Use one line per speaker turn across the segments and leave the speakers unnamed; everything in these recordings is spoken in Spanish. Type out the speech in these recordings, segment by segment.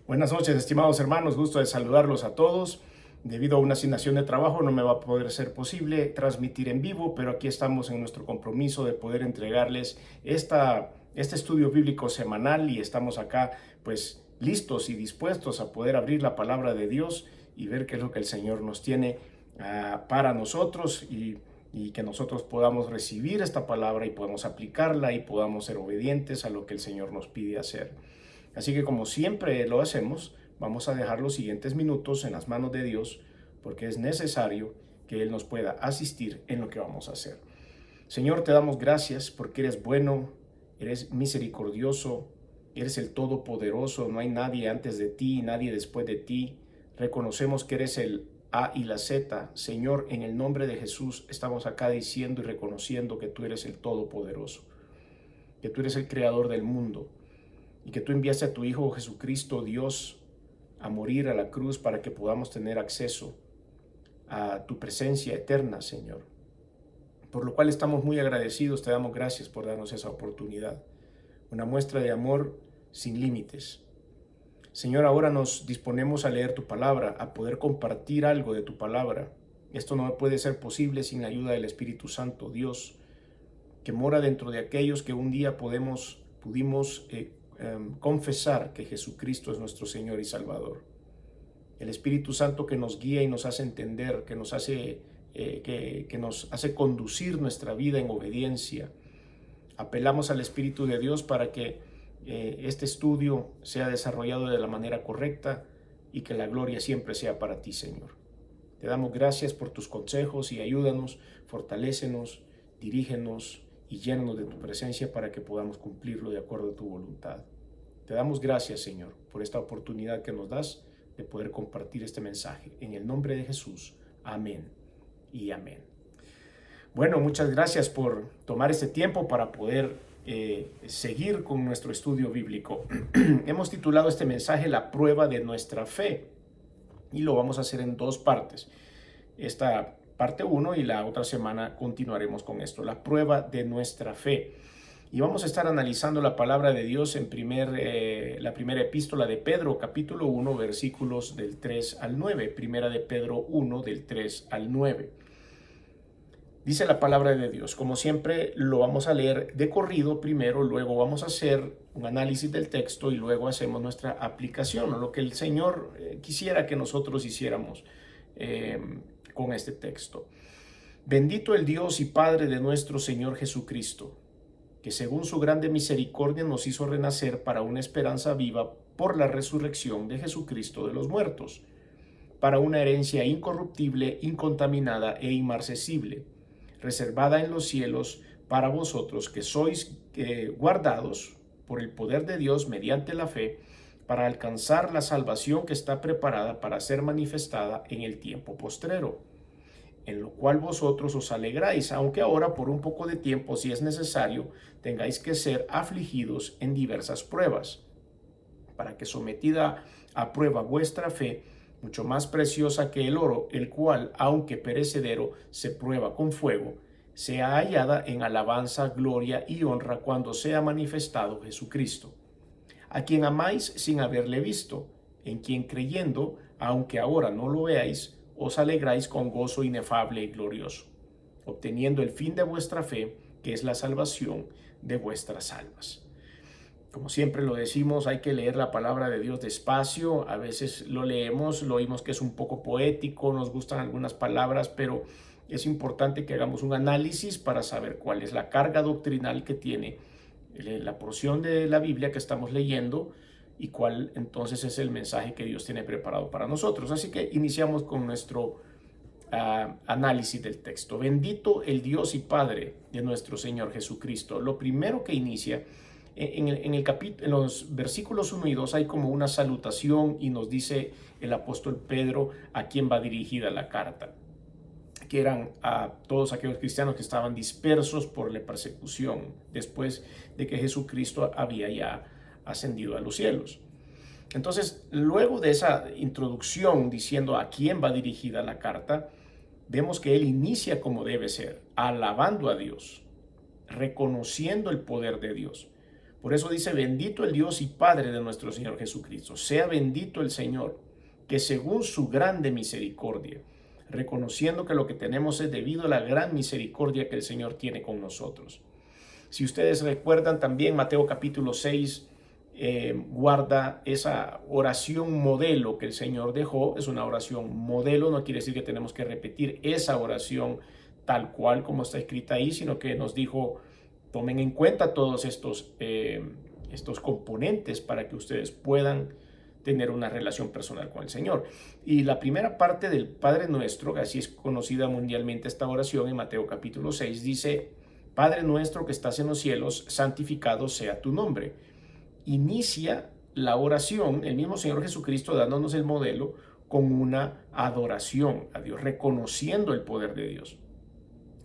Buenas noches, estimados hermanos, gusto de saludarlos a todos. Debido a una asignación de trabajo no me va a poder ser posible transmitir en vivo, pero aquí estamos en nuestro compromiso de poder entregarles este estudio bíblico semanal y estamos acá pues listos y dispuestos a poder abrir la palabra de Dios y ver qué es lo que el Señor nos tiene para nosotros y que nosotros podamos recibir esta palabra y podamos aplicarla y podamos ser obedientes a lo que el Señor nos pide hacer. Así que como siempre lo hacemos, vamos a dejar los siguientes minutos en las manos de Dios porque es necesario que Él nos pueda asistir en lo que vamos a hacer. Señor, te damos gracias porque eres bueno, eres misericordioso, eres el Todopoderoso, no hay nadie antes de ti, nadie después de ti. Reconocemos que eres el A y la Z. Señor, en el nombre de Jesús estamos acá diciendo y reconociendo que tú eres el Todopoderoso, que tú eres el Creador del mundo, y que tú enviaste a tu Hijo Jesucristo, Dios, a morir a la cruz para que podamos tener acceso a tu presencia eterna, Señor. Por lo cual estamos muy agradecidos, te damos gracias por darnos esa oportunidad. Una muestra de amor sin límites. Señor, ahora nos disponemos a leer tu palabra, a poder compartir algo de tu palabra. Esto no puede ser posible sin la ayuda del Espíritu Santo, Dios, que mora dentro de aquellos que un día pudimos confesar que Jesucristo es nuestro Señor y Salvador. El Espíritu Santo que nos guía y nos hace entender, que nos hace conducir nuestra vida en obediencia. Apelamos al Espíritu de Dios para que este estudio sea desarrollado de la manera correcta y que la gloria siempre sea para ti, Señor. Te damos gracias por tus consejos y ayúdanos, fortalécenos, dirígenos y llénanos de tu presencia para que podamos cumplirlo de acuerdo a tu voluntad. Te damos gracias, Señor, por esta oportunidad que nos das de poder compartir este mensaje. En el nombre de Jesús, amén y amén. Bueno, muchas gracias por tomar este tiempo para poder seguir con nuestro estudio bíblico. Hemos titulado este mensaje La prueba de nuestra fe y lo vamos a hacer en dos partes. Esta parte 1 y la otra semana continuaremos con esto, la prueba de nuestra fe. Y vamos a estar analizando la palabra de Dios en la primera epístola de Pedro, capítulo 1, versículos del 3 al 9. Primera de Pedro 1, del 3 al 9. Dice la palabra de Dios. Como siempre, lo vamos a leer de corrido primero, luego vamos a hacer un análisis del texto y luego hacemos nuestra aplicación, o lo que el Señor quisiera que nosotros hiciéramos con este texto. Bendito el Dios y Padre de nuestro Señor Jesucristo, que según su grande misericordia nos hizo renacer para una esperanza viva por la resurrección de Jesucristo de los muertos, para una herencia incorruptible, incontaminada e inmarcesible, reservada en los cielos para vosotros que sois guardados por el poder de Dios mediante la fe, para alcanzar la salvación que está preparada para ser manifestada en el tiempo postrero, en lo cual vosotros os alegráis, aunque ahora por un poco de tiempo, si es necesario, tengáis que ser afligidos en diversas pruebas, para que sometida a prueba vuestra fe, mucho más preciosa que el oro, el cual, aunque perecedero, se prueba con fuego, sea hallada en alabanza, gloria y honra cuando sea manifestado Jesucristo, a quien amáis sin haberle visto, en quien creyendo, aunque ahora no lo veáis, os alegráis con gozo inefable y glorioso, obteniendo el fin de vuestra fe, que es la salvación de vuestras almas. Como siempre lo decimos, hay que leer la palabra de Dios despacio. A veces lo leemos, lo oímos que es un poco poético, nos gustan algunas palabras, pero es importante que hagamos un análisis para saber cuál es la carga doctrinal que tiene la porción de la Biblia que estamos leyendo y cuál entonces es el mensaje que Dios tiene preparado para nosotros. Así que iniciamos con nuestro análisis del texto. Bendito el Dios y Padre de nuestro Señor Jesucristo. Lo primero que inicia en los versículos 1 y 2 hay como una salutación y nos dice el apóstol Pedro a quién va dirigida la carta, que eran a todos aquellos cristianos que estaban dispersos por la persecución después de que Jesucristo había ya ascendido a los cielos. Entonces, luego de esa introducción diciendo a quién va dirigida la carta, vemos que él inicia como debe ser, alabando a Dios, reconociendo el poder de Dios. Por eso dice, bendito el Dios y Padre de nuestro Señor Jesucristo. Sea bendito el Señor, que según su grande misericordia, reconociendo que lo que tenemos es debido a la gran misericordia que el Señor tiene con nosotros. Si ustedes recuerdan también, Mateo capítulo 6 guarda esa oración modelo que el Señor dejó. Es una oración modelo, no quiere decir que tenemos que repetir esa oración tal cual como está escrita ahí, sino que nos dijo, tomen en cuenta todos estos componentes para que ustedes puedan tener una relación personal con el Señor. Y la primera parte del Padre Nuestro, así es conocida mundialmente esta oración en Mateo capítulo 6, dice, Padre nuestro que estás en los cielos, santificado sea tu nombre. Inicia la oración, el mismo Señor Jesucristo dándonos el modelo, con una adoración a Dios, reconociendo el poder de Dios.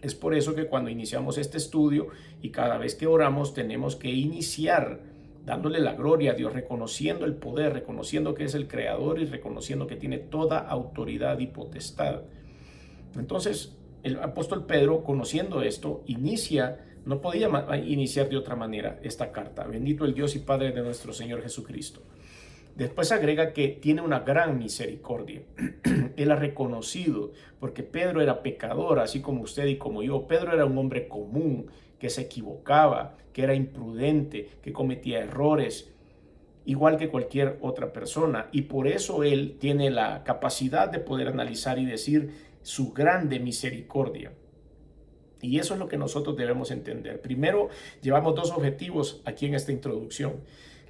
Es por eso que cuando iniciamos este estudio y cada vez que oramos tenemos que iniciar dándole la gloria a Dios, reconociendo el poder, reconociendo que es el Creador y reconociendo que tiene toda autoridad y potestad. Entonces, el apóstol Pedro, conociendo esto, no podía iniciar de otra manera esta carta. Bendito el Dios y Padre de nuestro Señor Jesucristo. Después agrega que tiene una gran misericordia. Él ha reconocido, porque Pedro era pecador, así como usted y como yo. Pedro era un hombre común, que se equivocaba, que era imprudente, que cometía errores, igual que cualquier otra persona. Y por eso él tiene la capacidad de poder analizar y decir su grande misericordia. Y eso es lo que nosotros debemos entender. Primero, llevamos dos objetivos aquí en esta introducción.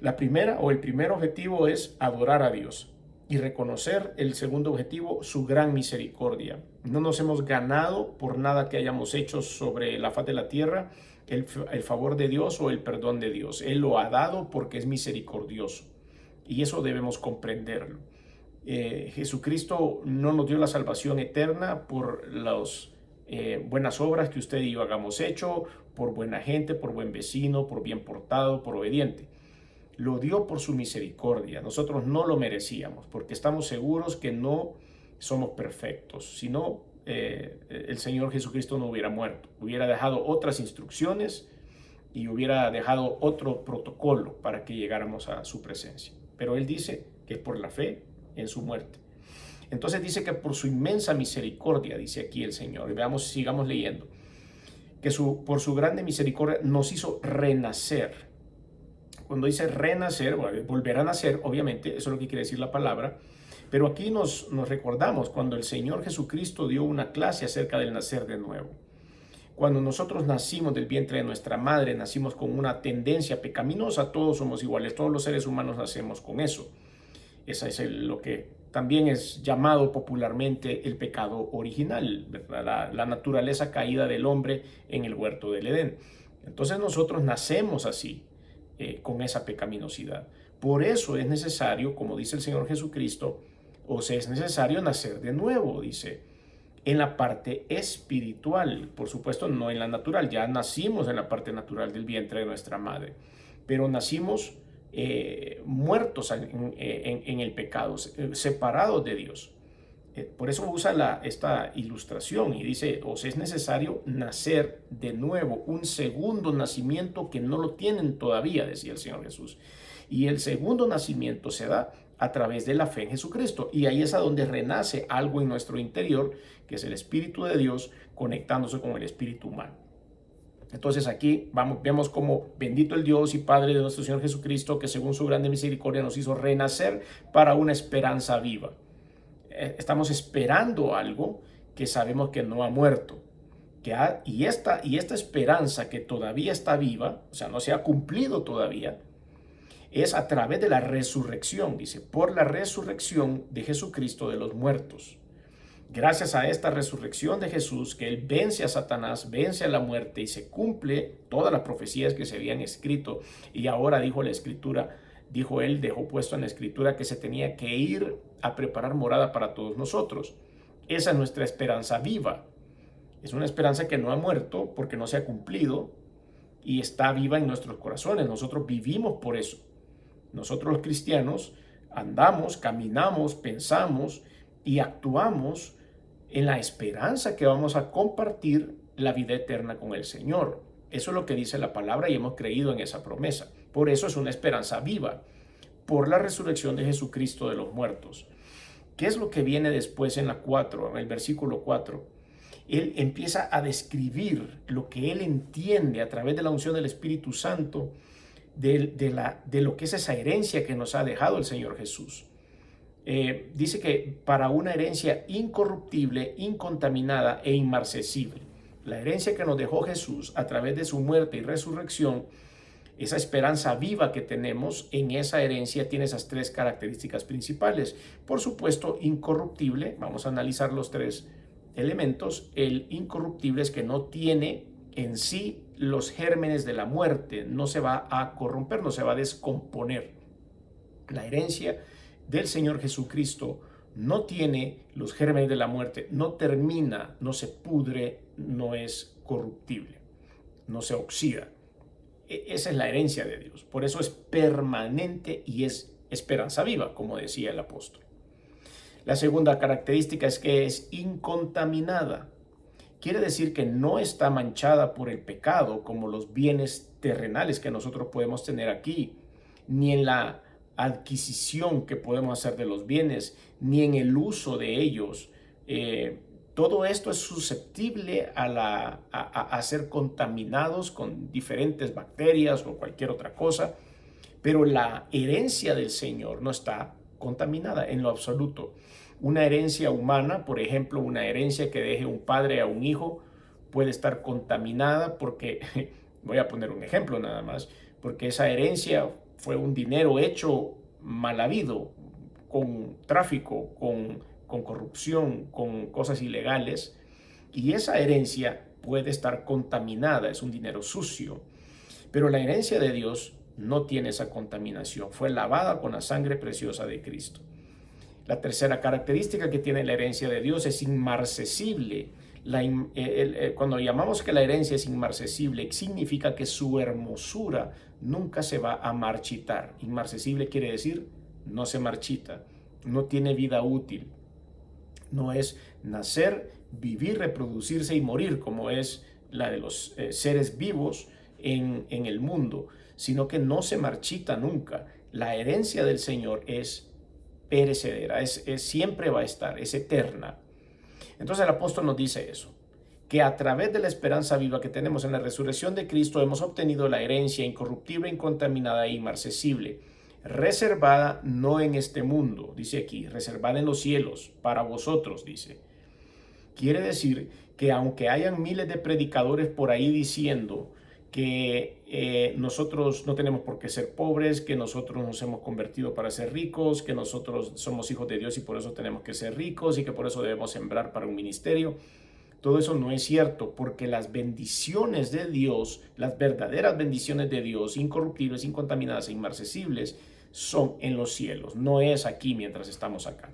El primer objetivo es adorar a Dios y reconocer el segundo objetivo, su gran misericordia. No nos hemos ganado por nada que hayamos hecho sobre la faz de la tierra el favor de Dios o el perdón de Dios. Él lo ha dado porque es misericordioso y eso debemos comprenderlo. Jesucristo no nos dio la salvación eterna por las buenas obras que usted y yo hagamos hecho, por buena gente, por buen vecino, por bien portado, por obediente. Lo dio por su misericordia. Nosotros no lo merecíamos porque estamos seguros que no somos perfectos. Si no, el Señor Jesucristo no hubiera muerto. Hubiera dejado otras instrucciones y hubiera dejado otro protocolo para que llegáramos a su presencia. Pero Él dice que es por la fe en su muerte. Entonces dice que por su inmensa misericordia, dice aquí el Señor. Y veamos, sigamos leyendo. Que por su grande misericordia nos hizo renacer. Cuando dice renacer, volver a nacer, obviamente, eso es lo que quiere decir la palabra, pero aquí nos recordamos cuando el Señor Jesucristo dio una clase acerca del nacer de nuevo. Cuando nosotros nacimos del vientre de nuestra madre, nacimos con una tendencia pecaminosa, todos somos iguales, todos los seres humanos nacemos con eso. Esa es lo que también es llamado popularmente el pecado original, la naturaleza caída del hombre en el huerto del Edén. Entonces nosotros nacemos así, con esa pecaminosidad. Por eso es necesario, como dice el Señor Jesucristo, es necesario nacer de nuevo, dice, en la parte espiritual, por supuesto no en la natural, ya nacimos en la parte natural del vientre de nuestra madre, pero nacimos muertos en el pecado, separados de Dios. Por eso usa esta ilustración y dice, os es necesario nacer de nuevo, un segundo nacimiento que no lo tienen todavía, decía el Señor Jesús. Y el segundo nacimiento se da a través de la fe en Jesucristo. Y ahí es a donde renace algo en nuestro interior, que es el Espíritu de Dios conectándose con el Espíritu humano. Entonces aquí vemos como bendito el Dios y Padre de nuestro Señor Jesucristo, que según su grande misericordia nos hizo renacer para una esperanza viva. Estamos esperando algo que sabemos que no ha muerto. Y esta esperanza que todavía está viva, o sea, no se ha cumplido todavía, es a través de la resurrección, dice, por la resurrección de Jesucristo de los muertos. Gracias a esta resurrección de Jesús, que Él vence a Satanás, vence a la muerte y se cumple todas las profecías que se habían escrito. Y ahora dijo la Escritura, dejó puesto en la Escritura que se tenía que ir a preparar morada para todos nosotros. Esa es nuestra esperanza viva. Es una esperanza que no ha muerto porque no se ha cumplido y está viva en nuestros corazones. Nosotros vivimos por eso. Nosotros los cristianos andamos, caminamos, pensamos y actuamos en la esperanza que vamos a compartir la vida eterna con el Señor. Eso es lo que dice la palabra y hemos creído en esa promesa. Por eso es una esperanza viva, por la resurrección de Jesucristo de los muertos. ¿Qué es lo que viene después en el versículo 4? Él empieza a describir lo que él entiende a través de la unción del Espíritu Santo de lo que es esa herencia que nos ha dejado el Señor Jesús. Dice que para una herencia incorruptible, incontaminada e inmarcesible. La herencia que nos dejó Jesús a través de su muerte y resurrección, esa esperanza viva que tenemos en esa herencia tiene esas tres características principales. Por supuesto, incorruptible, vamos a analizar los tres elementos. El incorruptible es que no tiene en sí los gérmenes de la muerte, no se va a corromper, no se va a descomponer. La herencia del Señor Jesucristo no tiene los gérmenes de la muerte, no termina, no se pudre, no es corruptible, no se oxida. Esa es la herencia de Dios. Por eso es permanente y es esperanza viva, como decía el apóstol. La segunda característica es que es incontaminada. Quiere decir que no está manchada por el pecado como los bienes terrenales que nosotros podemos tener aquí, ni en la adquisición que podemos hacer de los bienes, ni en el uso de ellos. Todo esto es susceptible a ser contaminados con diferentes bacterias o cualquier otra cosa, pero la herencia del Señor no está contaminada en lo absoluto. Una herencia humana, por ejemplo, una herencia que deje un padre a un hijo, puede estar contaminada porque, voy a poner un ejemplo nada más, porque esa herencia fue un dinero hecho mal habido, con tráfico, con corrupción, con cosas ilegales, y esa herencia puede estar contaminada, es un dinero sucio. Pero la herencia de Dios no tiene esa contaminación, fue lavada con la sangre preciosa de Cristo. La tercera característica que tiene la herencia de Dios es inmarcesible. Cuando llamamos que la herencia es inmarcesible, significa que su hermosura nunca se va a marchitar. Inmarcesible quiere decir no se marchita, no tiene vida útil. No es nacer, vivir, reproducirse y morir como es la de los seres vivos en el mundo, sino que no se marchita nunca. La herencia del Señor es perecedera, siempre va a estar, es eterna. Entonces el apóstol nos dice eso, que a través de la esperanza viva que tenemos en la resurrección de Cristo hemos obtenido la herencia incorruptible, incontaminada e inmarcesible, reservada no en este mundo, dice aquí, reservada en los cielos, para vosotros, dice. Quiere decir que aunque hayan miles de predicadores por ahí diciendo que nosotros no tenemos por qué ser pobres, que nosotros nos hemos convertido para ser ricos, que nosotros somos hijos de Dios y por eso tenemos que ser ricos y que por eso debemos sembrar para un ministerio. Todo eso no es cierto, porque las bendiciones de Dios, las verdaderas bendiciones de Dios, incorruptibles, incontaminadas e inmarcesibles, son en los cielos, no es aquí mientras estamos acá.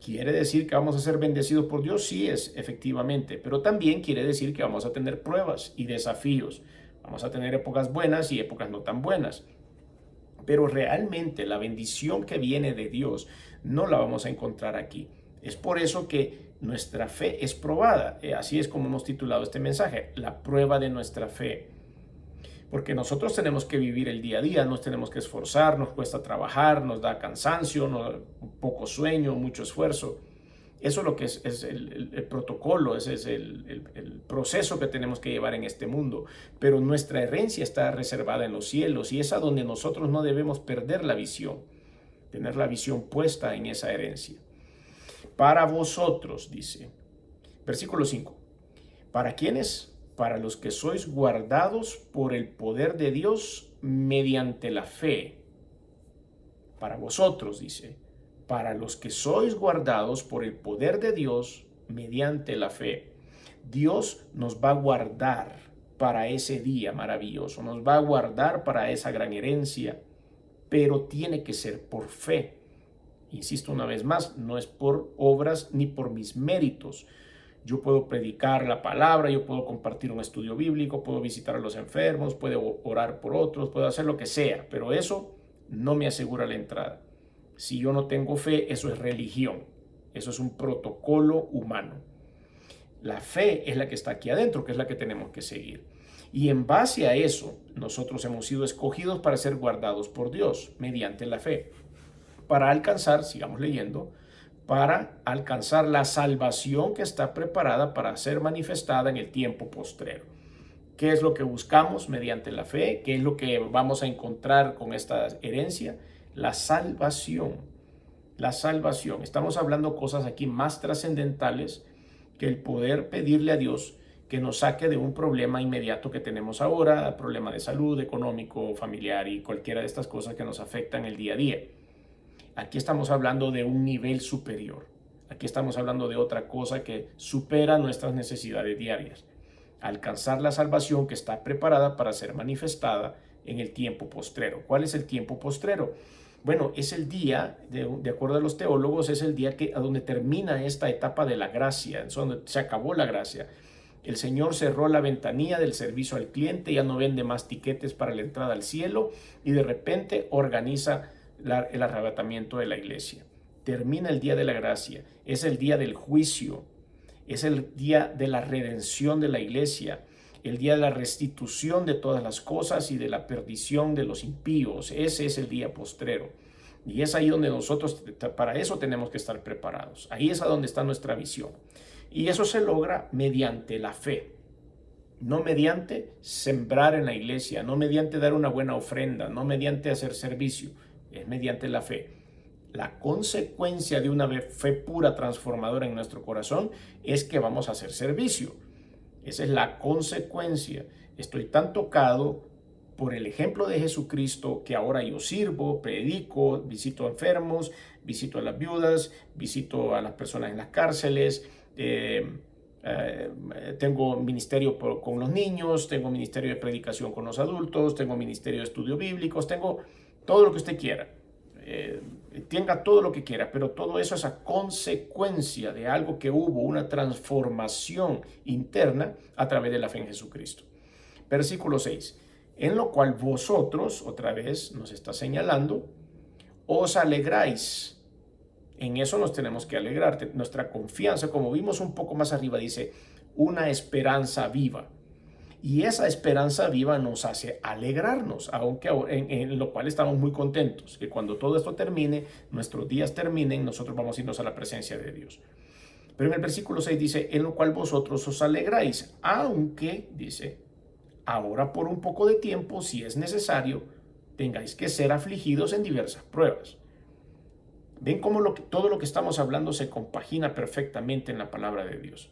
¿Quiere decir que vamos a ser bendecidos por Dios? Sí, es efectivamente, pero también quiere decir que vamos a tener pruebas y desafíos. Vamos a tener épocas buenas y épocas no tan buenas. Pero realmente la bendición que viene de Dios no la vamos a encontrar aquí. Es por eso que nuestra fe es probada. Así es como hemos titulado este mensaje, la prueba de nuestra fe. Porque nosotros tenemos que vivir el día a día, nos tenemos que esforzar, nos cuesta trabajar, nos da cansancio, poco sueño, mucho esfuerzo. Eso es lo que es el protocolo, ese es el proceso que tenemos que llevar en este mundo. Pero nuestra herencia está reservada en los cielos y es a donde nosotros no debemos perder la visión, tener la visión puesta en esa herencia. Para vosotros, dice, versículo 5, ¿para quiénes? Para los que sois guardados por el poder de Dios mediante la fe. Para vosotros, dice, para los que sois guardados por el poder de Dios mediante la fe. Dios nos va a guardar para ese día maravilloso, nos va a guardar para esa gran herencia, pero tiene que ser por fe. Insisto una vez más, no es por obras ni por mis méritos. Yo puedo predicar la palabra, yo puedo compartir un estudio bíblico, puedo visitar a los enfermos, puedo orar por otros, puedo hacer lo que sea, pero eso no me asegura la entrada. Si yo no tengo fe, eso es religión, eso es un protocolo humano. La fe es la que está aquí adentro, que es la que tenemos que seguir. Y en base a eso, nosotros hemos sido escogidos para ser guardados por Dios mediante la fe, para alcanzar, sigamos leyendo, para alcanzar la salvación que está preparada para ser manifestada en el tiempo postrero. ¿Qué es lo que buscamos mediante la fe? ¿Qué es lo que vamos a encontrar con esta herencia? La salvación. La salvación. Estamos hablando cosas aquí más trascendentales que el poder pedirle a Dios que nos saque de un problema inmediato que tenemos ahora, problema de salud, económico, familiar y cualquiera de estas cosas que nos afectan el día a día. Aquí estamos hablando de un nivel superior. Aquí estamos hablando de otra cosa que supera nuestras necesidades diarias. Alcanzar la salvación que está preparada para ser manifestada en el tiempo postrero. ¿Cuál es el tiempo postrero? Bueno, es el día, de acuerdo a los teólogos, es el día a donde termina esta etapa de la gracia, es donde se acabó la gracia. El Señor cerró la ventanilla del servicio al cliente, ya no vende más tiquetes para la entrada al cielo y de repente organiza el arrebatamiento de la iglesia. Termina el día de la gracia, es el día del juicio, es el día de la redención de la iglesia, el día de la restitución de todas las cosas y de la perdición de los impíos. Ese es el día postrero. Y es ahí donde nosotros, para eso tenemos que estar preparados. Ahí es a donde está nuestra visión. Y eso se logra mediante la fe. No mediante sembrar en la iglesia, no mediante dar una buena ofrenda, no mediante hacer servicio. Es mediante la fe. La consecuencia de una fe pura transformadora en nuestro corazón es que vamos a hacer servicio. Esa es la consecuencia. Estoy tan tocado por el ejemplo de Jesucristo que ahora yo sirvo, predico, visito a enfermos, visito a las viudas, visito a las personas en las cárceles, tengo ministerio con los niños, tengo ministerio de predicación con los adultos, tengo ministerio de estudio bíblicos, tengo todo lo que usted quiera. Tenga todo lo que quiera, pero todo eso es a consecuencia de algo que hubo, una transformación interna a través de la fe en Jesucristo. Versículo 6, en lo cual vosotros, otra vez nos está señalando, os alegráis. En eso nos tenemos que alegrar. Nuestra confianza, como vimos un poco más arriba, dice una esperanza viva. Y esa esperanza viva nos hace alegrarnos, aunque en lo cual estamos muy contentos, que cuando todo esto termine, nuestros días terminen, nosotros vamos a irnos a la presencia de Dios. Pero en el versículo 6 dice, en lo cual vosotros os alegráis, aunque, dice, ahora por un poco de tiempo, si es necesario, tengáis que ser afligidos en diversas pruebas. Ven cómo todo lo que estamos hablando se compagina perfectamente en la palabra de Dios.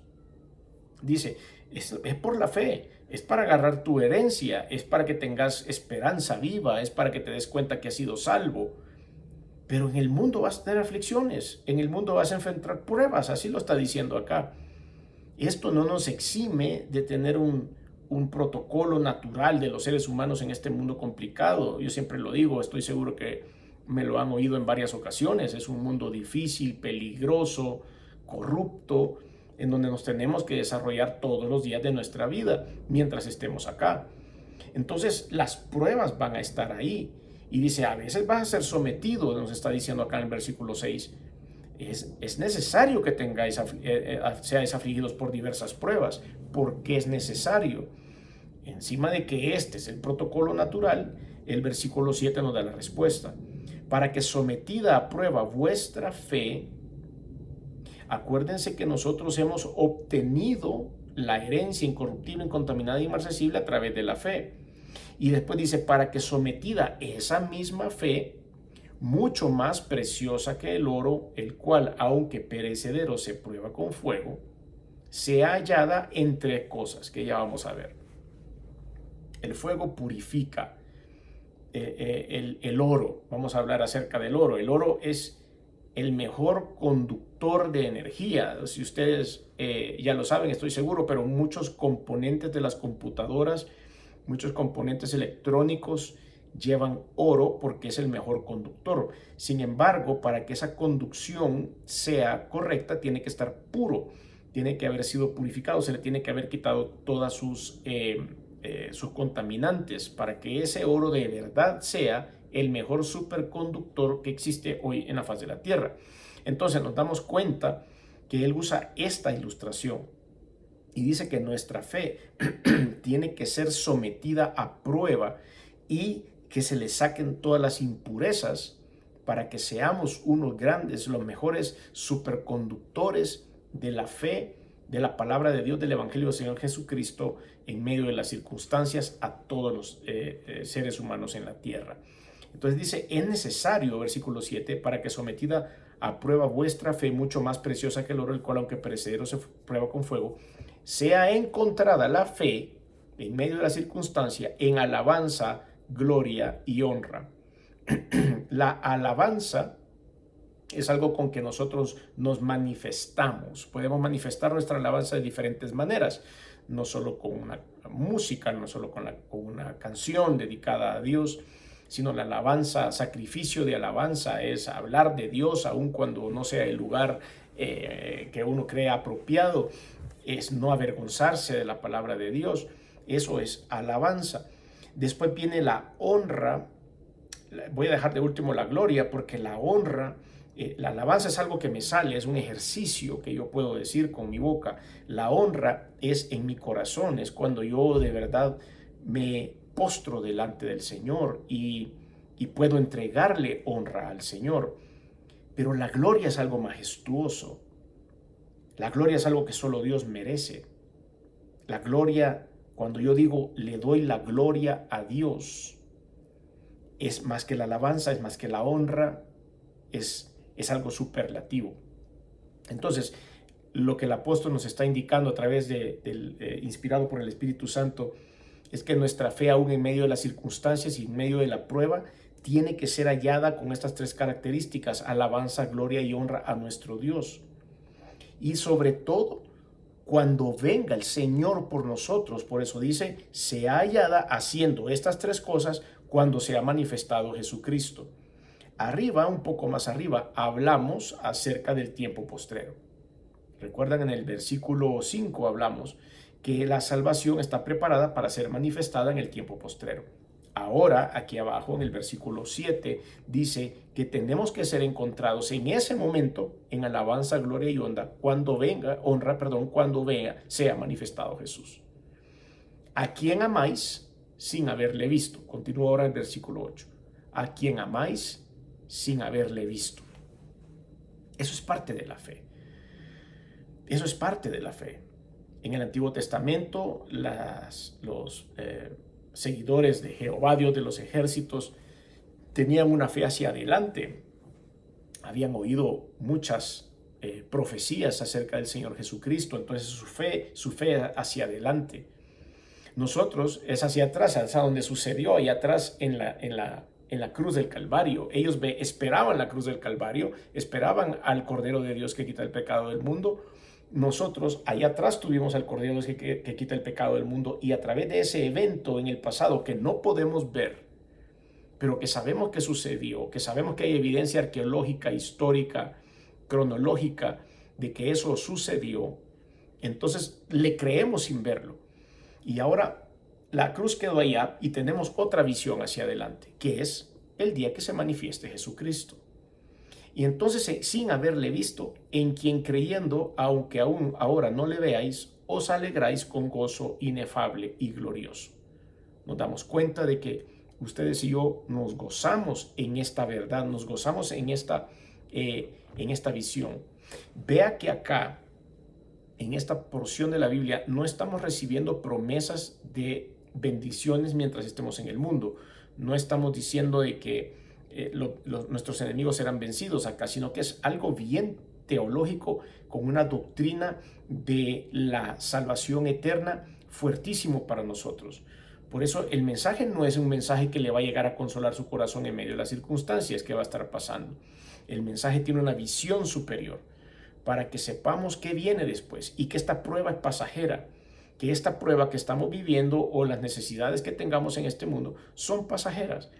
Dice, es por la fe, es para agarrar tu herencia, es para que tengas esperanza viva, es para que te des cuenta que has sido salvo. Pero en el mundo vas a tener aflicciones, en el mundo vas a enfrentar pruebas, así lo está diciendo acá. Esto no nos exime de tener un protocolo natural de los seres humanos en este mundo complicado. Yo siempre lo digo, estoy seguro que me lo han oído en varias ocasiones. Es un mundo difícil, peligroso, corrupto, en donde nos tenemos que desarrollar todos los días de nuestra vida mientras estemos acá. Entonces las pruebas van a estar ahí. Y dice, a veces vas a ser sometido, nos está diciendo acá en el versículo 6. Es necesario que seáis afligidos por diversas pruebas, porque es necesario. Encima de que este es el protocolo natural, el versículo 7 nos da la respuesta. Para que sometida a prueba vuestra fe, acuérdense que nosotros hemos obtenido la herencia incorruptible, incontaminada e inmarcesible a través de la fe. Y después dice, para que sometida esa misma fe, mucho más preciosa que el oro, el cual, aunque perecedero se prueba con fuego, sea hallada en tres cosas que ya vamos a ver. El fuego purifica. El oro, vamos a hablar acerca del oro. El oro es el mejor conductor de energía. Si ustedes ya lo saben, estoy seguro, pero muchos componentes de las computadoras, muchos componentes electrónicos llevan oro porque es el mejor conductor. Sin embargo, para que esa conducción sea correcta, tiene que estar puro, tiene que haber sido purificado, se le tiene que haber quitado todas sus contaminantes para que ese oro de verdad sea el mejor superconductor que existe hoy en la faz de la Tierra. Entonces nos damos cuenta que él usa esta ilustración Y dice que nuestra fe tiene que ser sometida a prueba y que se le saquen todas las impurezas para que seamos unos grandes, los mejores superconductores de la fe, de la palabra de Dios, del Evangelio del Señor Jesucristo en medio de las circunstancias a todos los seres humanos en la tierra. Entonces dice, es necesario, versículo 7, para que sometida a prueba vuestra fe, mucho más preciosa que el oro, el cual aunque perecedero se prueba con fuego, sea encontrada la fe en medio de la circunstancia en alabanza, gloria y honra. La alabanza es algo con que nosotros nos manifestamos. Podemos manifestar nuestra alabanza de diferentes maneras, no solo con una música, no solo con una canción dedicada a Dios, sino la alabanza, sacrificio de alabanza es hablar de Dios aun cuando no sea el lugar que uno cree apropiado, es no avergonzarse de la palabra de Dios. Eso es alabanza. Después viene la honra. Voy a dejar de último la gloria, porque la honra, la alabanza es algo que me sale, es un ejercicio que yo puedo decir con mi boca. La honra es en mi corazón, es cuando yo de verdad me postro delante del Señor y puedo entregarle honra al Señor. Pero la gloria es algo majestuoso. La gloria es algo que solo Dios merece. La gloria, cuando yo digo le doy la gloria a Dios, es más que la alabanza, es más que la honra, es algo superlativo. Entonces, lo que el apóstol nos está indicando a través inspirado por el Espíritu Santo, es que nuestra fe, aún en medio de las circunstancias y en medio de la prueba, tiene que ser hallada con estas tres características: alabanza, gloria y honra a nuestro Dios. Y sobre todo, cuando venga el Señor por nosotros. Por eso dice, sea hallada haciendo estas tres cosas cuando se ha manifestado Jesucristo. Arriba, un poco más arriba, hablamos acerca del tiempo postrero. Recuerdan, en el versículo 5 hablamos que la salvación está preparada para ser manifestada en el tiempo postrero. Ahora, aquí abajo, en el versículo 7, dice que tenemos que ser encontrados en ese momento en alabanza, gloria y honra, cuando sea manifestado Jesús. ¿A quién amáis sin haberle visto? Continúa ahora el versículo 8. ¿A quién amáis sin haberle visto? Eso es parte de la fe. Eso es parte de la fe. En el Antiguo Testamento, los seguidores de Jehová, Dios de los ejércitos, tenían una fe hacia adelante. Habían oído muchas profecías acerca del Señor Jesucristo, entonces su fe hacia adelante. Nosotros es hacia atrás, hacia donde sucedió, allá atrás en la cruz del Calvario. Ellos esperaban la cruz del Calvario, esperaban al Cordero de Dios que quita el pecado del mundo. Nosotros allá atrás tuvimos al Cordero de Dios que quita el pecado del mundo, y a través de ese evento en el pasado que no podemos ver, pero que sabemos que sucedió, que sabemos que hay evidencia arqueológica, histórica, cronológica de que eso sucedió, entonces le creemos sin verlo. Y ahora la cruz quedó allá y tenemos otra visión hacia adelante, que es el día que se manifieste Jesucristo. Y entonces, sin haberle visto, en quien creyendo, aunque aún ahora no le veáis, os alegráis con gozo inefable y glorioso. Nos damos cuenta de que ustedes y yo nos gozamos en esta verdad, nos gozamos en esta visión. Vea que acá, en esta porción de la Biblia, no estamos recibiendo promesas de bendiciones mientras estemos en el mundo. No estamos diciendo de que nuestros enemigos serán vencidos acá, sino que es algo bien teológico, con una doctrina de la salvación eterna fuertísimo para nosotros. Por eso el mensaje no es un mensaje que le va a llegar a consolar su corazón en medio de las circunstancias que va a estar pasando. El mensaje tiene una visión superior para que sepamos qué viene después y que esta prueba es pasajera, que esta prueba que estamos viviendo o las necesidades que tengamos en este mundo son pasajeras,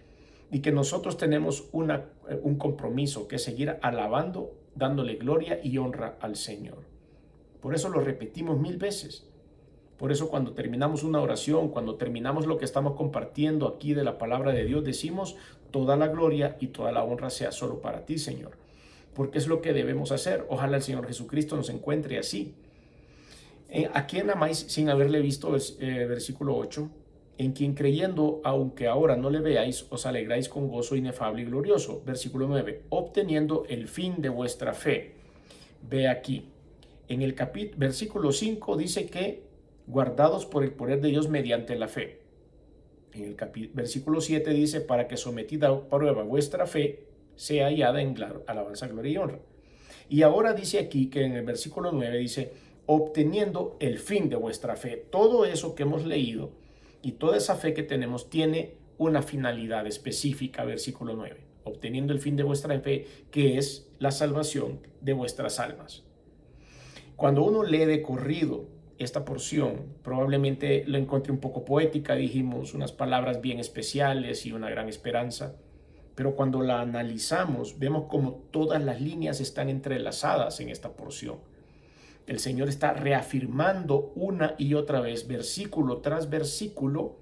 y que nosotros tenemos un compromiso, que es seguir alabando, dándole gloria y honra al Señor. Por eso lo repetimos 1000 veces. Por eso cuando terminamos una oración, cuando terminamos lo que estamos compartiendo aquí de la palabra de Dios, decimos: toda la gloria y toda la honra sea solo para ti, Señor. Porque es lo que debemos hacer. Ojalá el Señor Jesucristo nos encuentre así. ¿A quién amáis sin haberle visto? Versículo 8. En quien creyendo, aunque ahora no le veáis, os alegráis con gozo inefable y glorioso. Versículo 9. Obteniendo el fin de vuestra fe. Ve aquí. En el versículo 5 dice que guardados por el poder de Dios mediante la fe. En el versículo 7 dice, para que sometida a prueba vuestra fe sea hallada en alabanza, gloria y honra. Y ahora dice aquí que en el versículo 9 dice, obteniendo el fin de vuestra fe. Todo eso que hemos leído y toda esa fe que tenemos tiene una finalidad específica, versículo 9. Obteniendo el fin de vuestra fe, que es la salvación de vuestras almas. Cuando uno lee de corrido esta porción, probablemente lo encontré un poco poética, dijimos unas palabras bien especiales y una gran esperanza, pero cuando la analizamos vemos como todas las líneas están entrelazadas en esta porción. El Señor está reafirmando una y otra vez, versículo tras versículo,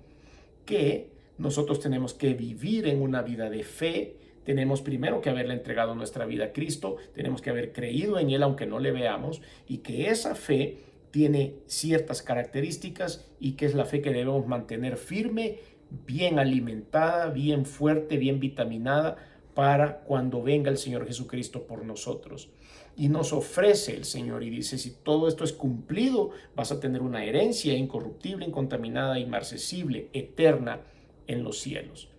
que nosotros tenemos que vivir en una vida de fe. Tenemos primero que haberle entregado nuestra vida a Cristo, tenemos que haber creído en Él aunque no le veamos, y que esa fe tiene ciertas características y que es la fe que debemos mantener firme, bien alimentada, bien fuerte, bien vitaminada para cuando venga el Señor Jesucristo por nosotros. Y nos ofrece el Señor y dice, si todo esto es cumplido, vas a tener una herencia incorruptible, incontaminada, inmarcesible, eterna en los cielos.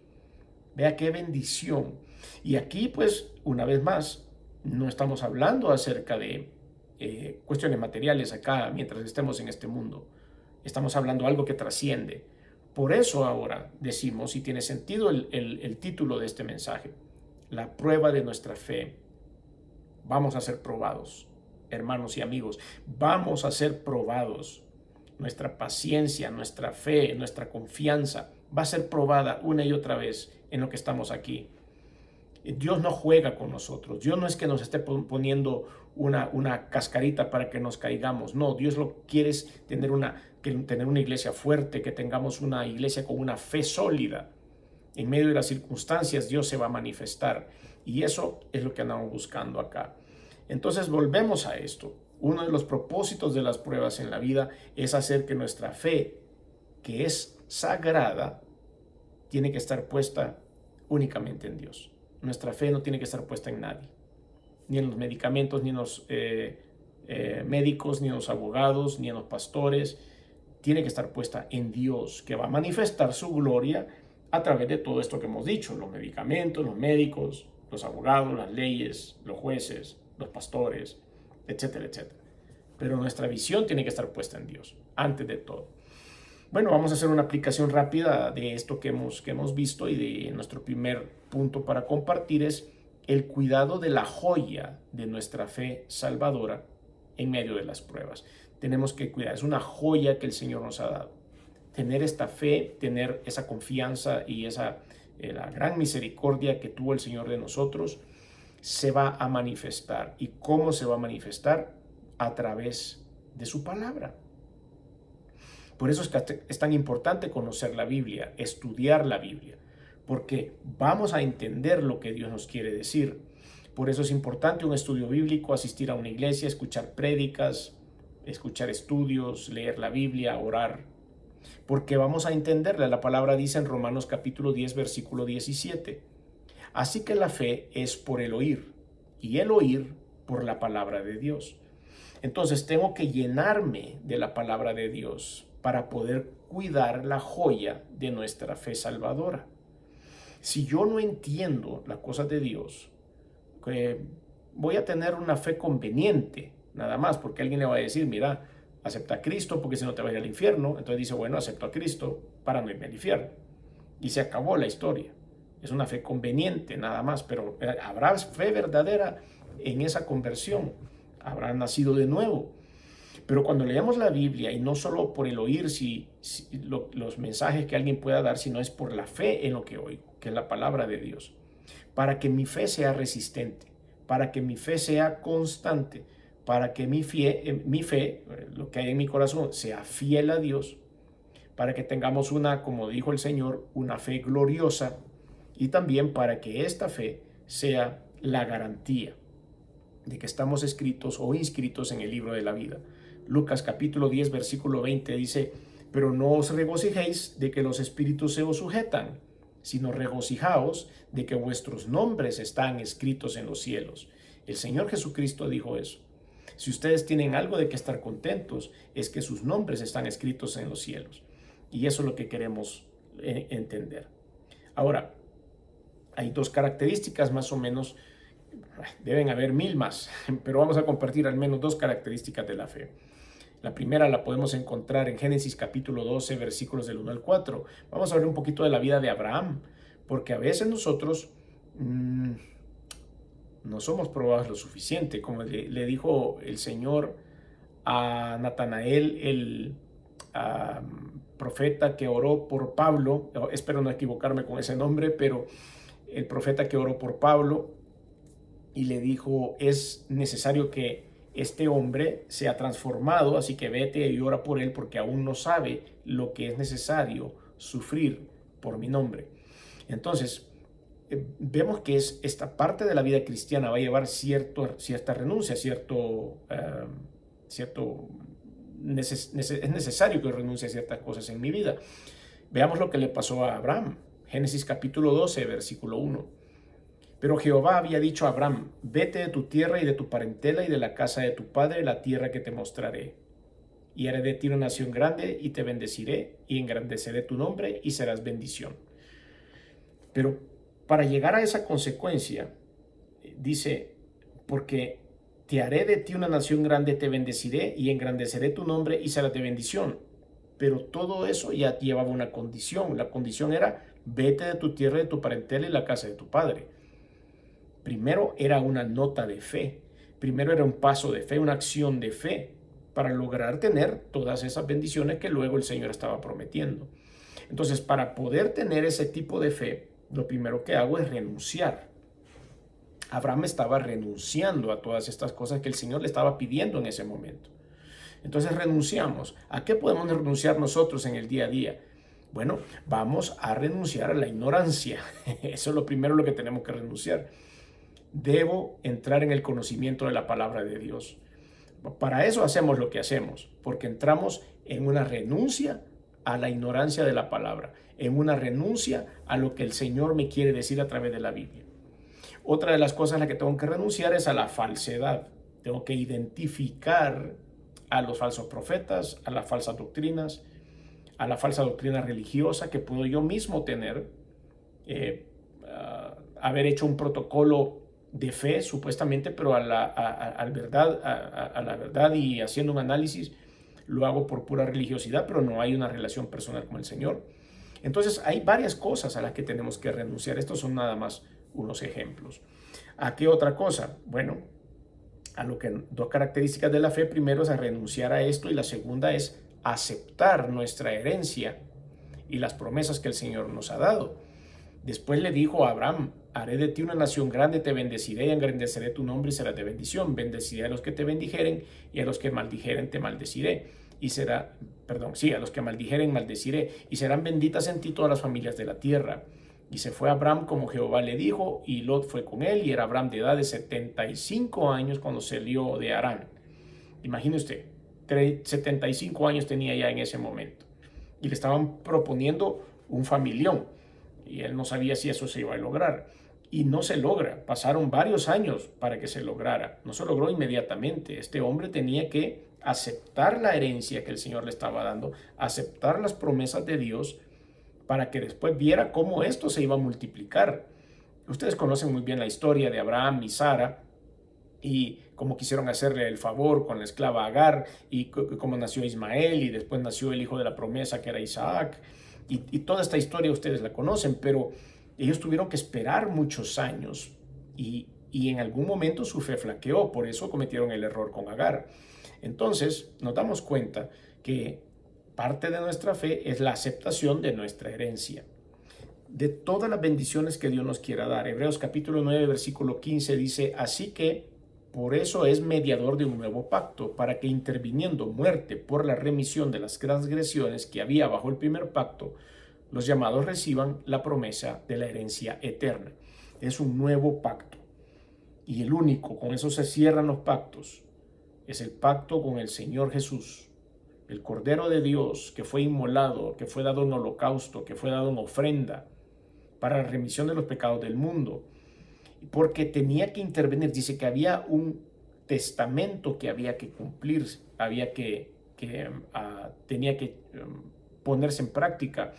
Vea qué bendición. Y aquí, pues, una vez más, no estamos hablando acerca de cuestiones materiales acá mientras estemos en este mundo. Estamos hablando de algo que trasciende. Por eso ahora decimos, y tiene sentido el título de este mensaje, la prueba de nuestra fe. Vamos a ser probados, hermanos y amigos. Vamos a ser probados. Nuestra paciencia, nuestra fe, nuestra confianza va a ser probada una y otra vez en lo que estamos aquí. Dios no juega con nosotros. Dios no es que nos esté poniendo una cascarita para que nos caigamos. No, Dios lo quiere es tener una iglesia fuerte, que tengamos una iglesia con una fe sólida. En medio de las circunstancias, Dios se va a manifestar. Y eso es lo que andamos buscando acá. Entonces volvemos a esto. Uno de los propósitos de las pruebas en la vida es hacer que nuestra fe, que es sagrada, tiene que estar puesta únicamente en Dios. Nuestra fe no tiene que estar puesta en nadie, ni en los medicamentos, ni en los médicos, ni en los abogados, ni en los pastores. Tiene que estar puesta en Dios, que va a manifestar su gloria a través de todo esto que hemos dicho, los medicamentos, los médicos, los abogados, las leyes, los jueces, los pastores, etcétera, etcétera. Pero nuestra visión tiene que estar puesta en Dios, antes de todo. Bueno, vamos a hacer una aplicación rápida de esto que hemos visto, y de nuestro primer punto para compartir es el cuidado de la joya de nuestra fe salvadora en medio de las pruebas. Tenemos que cuidar, es una joya que el Señor nos ha dado. Tener esta fe, tener esa confianza y la gran misericordia que tuvo el Señor de nosotros, se va a manifestar. ¿Y cómo se va a manifestar? A través de su palabra. Por eso es que es tan importante conocer la Biblia, estudiar la Biblia, porque vamos a entender lo que Dios nos quiere decir. Por eso es importante un estudio bíblico, asistir a una iglesia, escuchar prédicas, escuchar estudios, leer la Biblia, orar, porque vamos a entenderla. La palabra dice en Romanos capítulo 10, versículo 17, así que la fe es por el oír, y el oír por la palabra de Dios. Entonces tengo que llenarme de la palabra de Dios para poder cuidar la joya de nuestra fe salvadora. Si yo no entiendo las cosas de Dios, voy a tener una fe conveniente, nada más, porque alguien le va a decir, mira, acepta a Cristo porque si no te va a ir al infierno. Entonces dice, bueno, acepto a Cristo para no irme al infierno. Y se acabó la historia. Es una fe conveniente, nada más, pero habrá fe verdadera en esa conversión. Habrá nacido de nuevo. Pero cuando leemos la Biblia, y no solo por el oír los mensajes que alguien pueda dar, sino es por la fe en lo que oigo, que es la palabra de Dios, para que mi fe sea resistente, para que mi fe sea constante, para que mi fe, lo que hay en mi corazón, sea fiel a Dios, para que tengamos como dijo el Señor, una fe gloriosa, y también para que esta fe sea la garantía de que estamos escritos o inscritos en el libro de la vida. Lucas capítulo 10, versículo 20 dice: pero no os regocijéis de que los espíritus se os sujetan, sino regocijaos de que vuestros nombres están escritos en los cielos. El Señor Jesucristo dijo eso. Si ustedes tienen algo de que estar contentos, es que sus nombres están escritos en los cielos. Y eso es lo que queremos entender. Ahora, hay dos características más o menos, deben haber mil más, pero vamos a compartir al menos dos características de la fe. La primera la podemos encontrar en Génesis capítulo 12, versículos del 1 al 4. Vamos a hablar un poquito de la vida de Abraham, porque a veces nosotros no somos probados lo suficiente. Como le dijo el Señor a Natanael, el profeta que oró por Pablo, espero no equivocarme con ese nombre, pero el profeta que oró por Pablo, y le dijo: es necesario que este hombre sea transformado, así que vete y ora por él, porque aún no sabe lo que es necesario sufrir por mi nombre. Entonces, vemos que esta parte de la vida cristiana va a llevar cierta renuncia, es necesario que renuncie a ciertas cosas en mi vida. Veamos lo que le pasó a Abraham. Génesis capítulo 12, versículo 1. Pero Jehová había dicho a Abraham: vete de tu tierra y de tu parentela y de la casa de tu padre, la tierra que te mostraré. Y haré de ti una nación grande y te bendeciré y engrandeceré tu nombre y serás bendición. Pero para llegar a esa consecuencia, dice: porque te haré de ti una nación grande, te bendeciré y engrandeceré tu nombre y serás de bendición. Pero todo eso ya llevaba una condición. La condición era: vete de tu tierra, de tu parentela y la casa de tu padre. Primero era una nota de fe, primero era un paso de fe, una acción de fe para lograr tener todas esas bendiciones que luego el Señor estaba prometiendo. Entonces, para poder tener ese tipo de fe, lo primero que hago es renunciar. Abraham estaba renunciando a todas estas cosas que el Señor le estaba pidiendo en ese momento. Entonces renunciamos. ¿A qué podemos renunciar nosotros en el día a día? Bueno, vamos a renunciar a la ignorancia. Eso es lo primero a lo que tenemos que renunciar. Debo entrar en el conocimiento de la palabra de Dios. Para eso hacemos lo que hacemos, porque entramos en una renuncia a la ignorancia de la palabra, en una renuncia a lo que el Señor me quiere decir a través de la Biblia. Otra de las cosas a las que tengo que renunciar es a la falsedad. Tengo que identificar a los falsos profetas, a las falsas doctrinas, a la falsa doctrina religiosa que puedo yo mismo tener, haber hecho un protocolo de fe supuestamente, pero a la verdad y haciendo un análisis lo hago por pura religiosidad, pero no hay una relación personal con el Señor. Entonces hay varias cosas a las que tenemos que renunciar. Estos son nada más unos ejemplos. ¿A qué otra cosa? Bueno, a lo que dos características de la fe. Primero es a renunciar a esto, y la segunda es aceptar nuestra herencia y las promesas que el Señor nos ha dado. Después le dijo a Abraham: haré de ti una nación grande, te bendeciré y engrandeceré tu nombre y serás de bendición. Bendeciré a los que te bendijeren y a los que maldijeren te maldeciré. A los que maldijeren maldeciré, y serán benditas en ti todas las familias de la tierra. Y se fue Abraham como Jehová le dijo, y Lot fue con él, y era Abraham de edad de 75 años cuando salió de Harán. Imagine usted, 75 años tenía ya en ese momento. Y le estaban proponiendo un familión. Y él no sabía si eso se iba a lograr. Y no se logra. Pasaron varios años para que se lograra. No se logró inmediatamente. Este hombre tenía que aceptar la herencia que el Señor le estaba dando, aceptar las promesas de Dios, para que después viera cómo esto se iba a multiplicar. Ustedes conocen muy bien la historia de Abraham y Sara, y cómo quisieron hacerle el favor con la esclava Agar, y cómo nació Ismael, y después nació el hijo de la promesa, que era Isaac. Y toda esta historia ustedes la conocen, pero ellos tuvieron que esperar muchos años, y en algún momento su fe flaqueó. Por eso cometieron el error con Agar. Entonces nos damos cuenta que parte de nuestra fe es la aceptación de nuestra herencia, de todas las bendiciones que Dios nos quiera dar. Hebreos capítulo 9, versículo 15 dice: así que por eso es mediador de un nuevo pacto, para que, interviniendo muerte por la remisión de las transgresiones que había bajo el primer pacto, los llamados reciban la promesa de la herencia eterna. Es un nuevo pacto, y el único, con eso se cierran los pactos. es el pacto con el Señor Jesús, el Cordero de Dios que fue inmolado, que fue dado en holocausto, que fue dado en ofrenda para la remisión de los pecados del mundo, porque tenía que intervenir. Dice que había un testamento que había que cumplir, tenía que ponerse en práctica,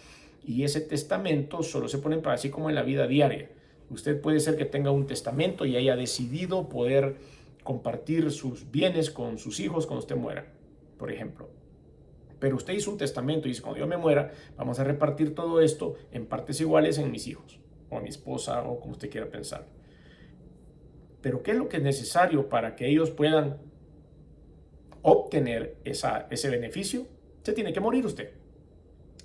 y ese testamento solo se pone en práctica, así como en la vida diaria. Usted puede ser que tenga un testamento y haya decidido poder compartir sus bienes con sus hijos cuando usted muera, por ejemplo. Pero usted hizo un testamento y dice, cuando yo me muera, vamos a repartir todo esto en partes iguales en mis hijos, o a mi esposa, o como usted quiera pensar. Pero ¿qué es lo que es necesario para que ellos puedan obtener ese beneficio? Se tiene que morir usted.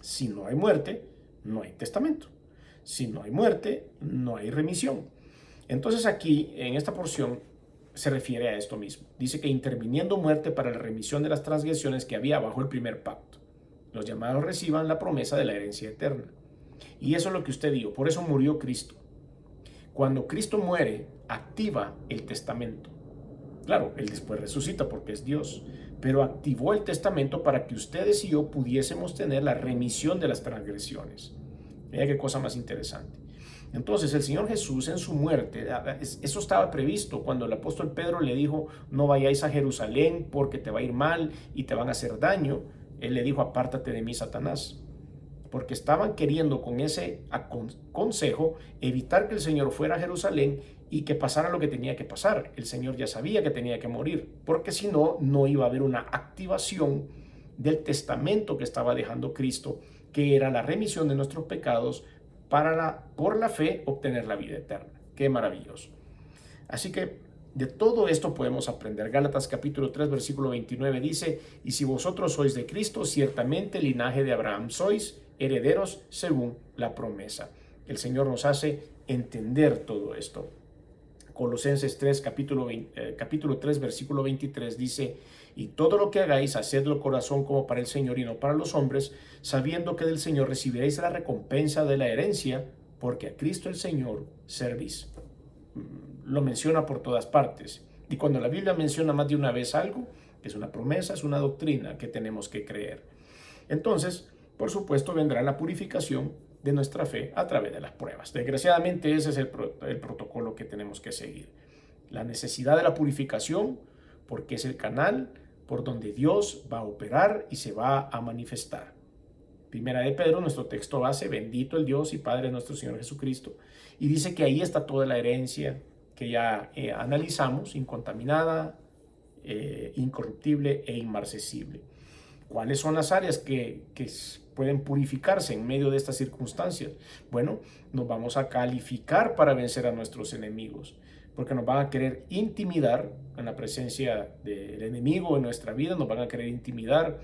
Si no hay muerte, no hay testamento. Si no hay muerte, no hay remisión. Entonces aquí, en esta porción, se refiere a esto mismo. Dice que interviniendo muerte para la remisión de las transgresiones que había bajo el primer pacto, los llamados reciban la promesa de la herencia eterna. Y eso es lo que usted dijo. Por eso murió Cristo. Cuando Cristo muere, activa el testamento. Claro, Él después resucita porque es Dios, pero activó el testamento para que ustedes y yo pudiésemos tener la remisión de las transgresiones. Vea qué cosa más interesante. Entonces el Señor Jesús en su muerte, eso estaba previsto cuando el apóstol Pedro le dijo, no vayáis a Jerusalén porque te va a ir mal y te van a hacer daño. Él le dijo, apártate de mí, Satanás. Porque estaban queriendo con ese consejo evitar que el Señor fuera a Jerusalén y que pasara lo que tenía que pasar. El Señor ya sabía que tenía que morir, porque si no, no iba a haber una activación del testamento que estaba dejando Cristo, que era la remisión de nuestros pecados para por la fe obtener la vida eterna. Qué maravilloso. Así que de todo esto podemos aprender. Gálatas capítulo 3, versículo 29 dice, y si vosotros sois de Cristo, ciertamente linaje de Abraham sois, herederos según la promesa. El Señor nos hace entender todo esto. Colosenses 3, capítulo 3, versículo 23 dice, y todo lo que hagáis, hacedlo corazón como para el Señor y no para los hombres, sabiendo que del Señor recibiréis la recompensa de la herencia, porque a Cristo el Señor servís. Lo menciona por todas partes. Y cuando la Biblia menciona más de una vez algo, es una promesa, es una doctrina que tenemos que creer. Entonces, por supuesto, vendrá la purificación de nuestra fe a través de las pruebas. Desgraciadamente, ese es el protocolo que tenemos que seguir. La necesidad de la purificación, porque es el canal por donde Dios va a operar y se va a manifestar. Primera de Pedro, nuestro texto base, bendito el Dios y Padre de nuestro Señor Jesucristo. Y dice que ahí está toda la herencia que ya analizamos, incontaminada, incorruptible e inmarcesible. ¿Cuáles son las áreas que pueden purificarse en medio de estas circunstancias? Bueno, nos vamos a calificar para vencer a nuestros enemigos, porque nos van a querer intimidar en la presencia del enemigo en nuestra vida, nos van a querer intimidar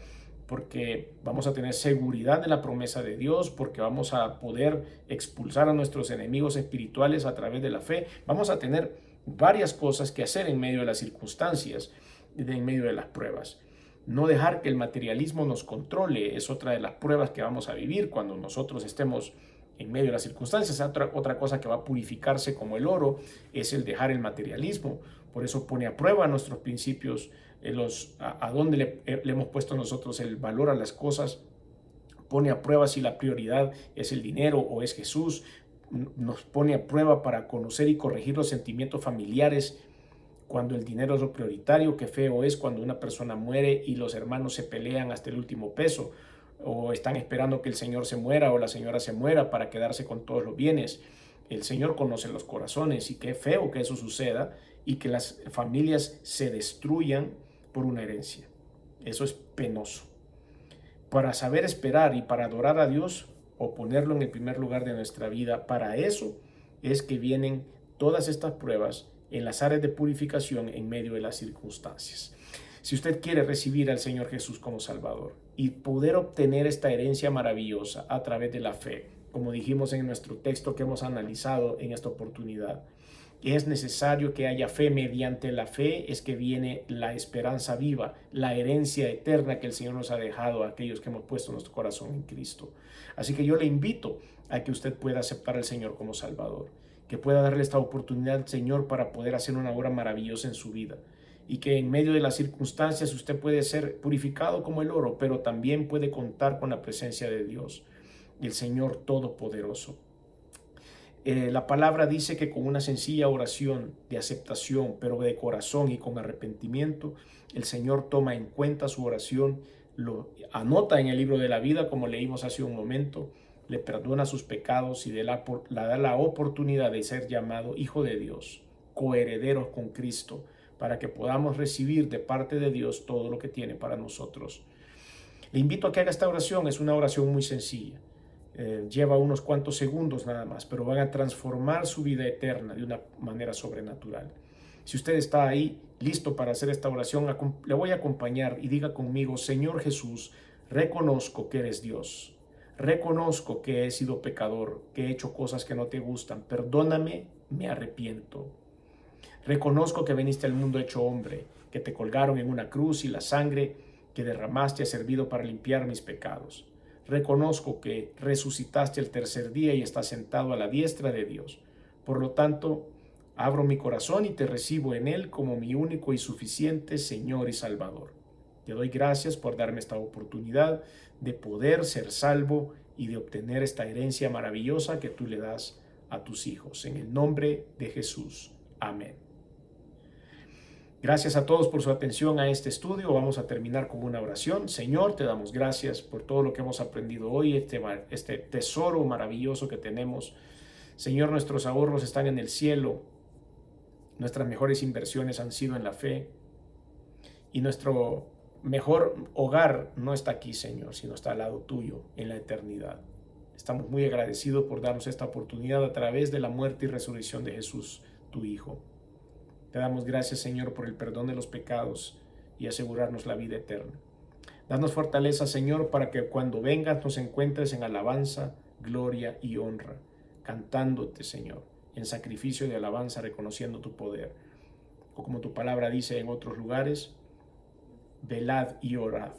porque vamos a tener seguridad de la promesa de Dios, porque vamos a poder expulsar a nuestros enemigos espirituales a través de la fe. Vamos a tener varias cosas que hacer en medio de las circunstancias, en medio de las pruebas. No dejar que el materialismo nos controle es otra de las pruebas que vamos a vivir cuando nosotros estemos en medio de las circunstancias. Otra cosa que va a purificarse como el oro es el dejar el materialismo. Por eso pone a prueba nuestros principios, a dónde le hemos puesto nosotros el valor a las cosas. Pone a prueba si la prioridad es el dinero o es Jesús. Nos pone a prueba para conocer y corregir los sentimientos familiares cuando el dinero es lo prioritario. Qué feo es cuando una persona muere y los hermanos se pelean hasta el último peso, o están esperando que el señor se muera o la señora se muera para quedarse con todos los bienes. El Señor conoce los corazones y qué feo que eso suceda y que las familias se destruyan por una herencia. Eso es penoso. Para saber esperar y para adorar a Dios o ponerlo en el primer lugar de nuestra vida, para eso es que vienen todas estas pruebas en las áreas de purificación en medio de las circunstancias. Si usted quiere recibir al Señor Jesús como Salvador y poder obtener esta herencia maravillosa a través de la fe, como dijimos en nuestro texto que hemos analizado en esta oportunidad, es necesario que haya fe. Mediante la fe es que viene la esperanza viva, la herencia eterna que el Señor nos ha dejado a aquellos que hemos puesto nuestro corazón en Cristo. Así que yo le invito a que usted pueda aceptar al Señor como Salvador, que pueda darle esta oportunidad al Señor para poder hacer una obra maravillosa en su vida. y que en medio de las circunstancias usted puede ser purificado como el oro, pero también puede contar con la presencia de Dios, el Señor Todopoderoso. La palabra dice que con una sencilla oración de aceptación, pero de corazón y con arrepentimiento, el Señor toma en cuenta su oración, lo anota en el libro de la vida, como leímos hace un momento, le perdona sus pecados y le da la oportunidad de ser llamado hijo de Dios, coherederos con Cristo, para que podamos recibir de parte de Dios todo lo que tiene para nosotros. Le invito a que haga esta oración, es una oración muy sencilla. Lleva unos cuantos segundos nada más, pero van a transformar su vida eterna de una manera sobrenatural. Si usted está ahí listo para hacer esta oración, le voy a acompañar y diga conmigo: Señor Jesús, reconozco que eres Dios. Reconozco que he sido pecador, que he hecho cosas que no te gustan. Perdóname, me arrepiento. Reconozco que viniste al mundo hecho hombre, que te colgaron en una cruz y la sangre que derramaste ha servido para limpiar mis pecados. Reconozco que resucitaste el tercer día y estás sentado a la diestra de Dios. Por lo tanto, abro mi corazón y te recibo en él como mi único y suficiente Señor y Salvador. Te doy gracias por darme esta oportunidad de poder ser salvo y de obtener esta herencia maravillosa que tú le das a tus hijos. En el nombre de Jesús. Amén. Gracias a todos por su atención a este estudio. Vamos a terminar con una oración. Señor, te damos gracias por todo lo que hemos aprendido hoy, este tesoro maravilloso que tenemos. Señor, nuestros ahorros están en el cielo. Nuestras mejores inversiones han sido en la fe. Y nuestro mejor hogar no está aquí, Señor, sino está al lado tuyo, en la eternidad. Estamos muy agradecidos por darnos esta oportunidad a través de la muerte y resurrección de Jesús, tu Hijo. Te damos gracias, Señor, por el perdón de los pecados y asegurarnos la vida eterna. Danos fortaleza, Señor, para que cuando vengas nos encuentres en alabanza, gloria y honra, cantándote, Señor, en sacrificio de alabanza, reconociendo tu poder. O como tu palabra dice en otros lugares, velad y orad.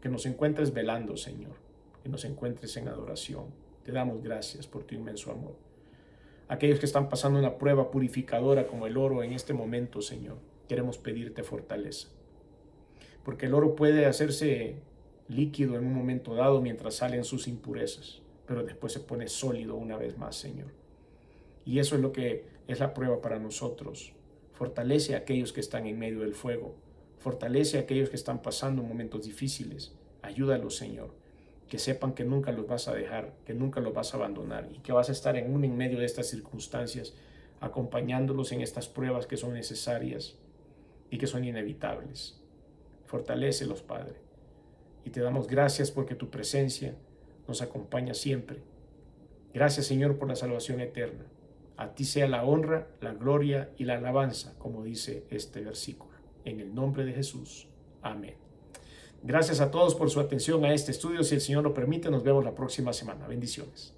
Que nos encuentres velando, Señor, que nos encuentres en adoración. Te damos gracias por tu inmenso amor. Aquellos que están pasando una prueba purificadora como el oro en este momento, Señor, queremos pedirte fortaleza. Porque el oro puede hacerse líquido en un momento dado mientras salen sus impurezas, pero después se pone sólido una vez más, Señor. Y eso es lo que es la prueba para nosotros. Fortalece a aquellos que están en medio del fuego. Fortalece a aquellos que están pasando momentos difíciles. Ayúdalos, Señor. Que sepan que nunca los vas a dejar, que nunca los vas a abandonar y que vas a estar en medio de estas circunstancias, acompañándolos en estas pruebas que son necesarias y que son inevitables. Fortalécelos, Padre. Y te damos gracias porque tu presencia nos acompaña siempre. Gracias, Señor, por la salvación eterna. A ti sea la honra, la gloria y la alabanza, como dice este versículo. En el nombre de Jesús. Amén. Gracias a todos por su atención a este estudio. Si el Señor lo permite, nos vemos la próxima semana. Bendiciones.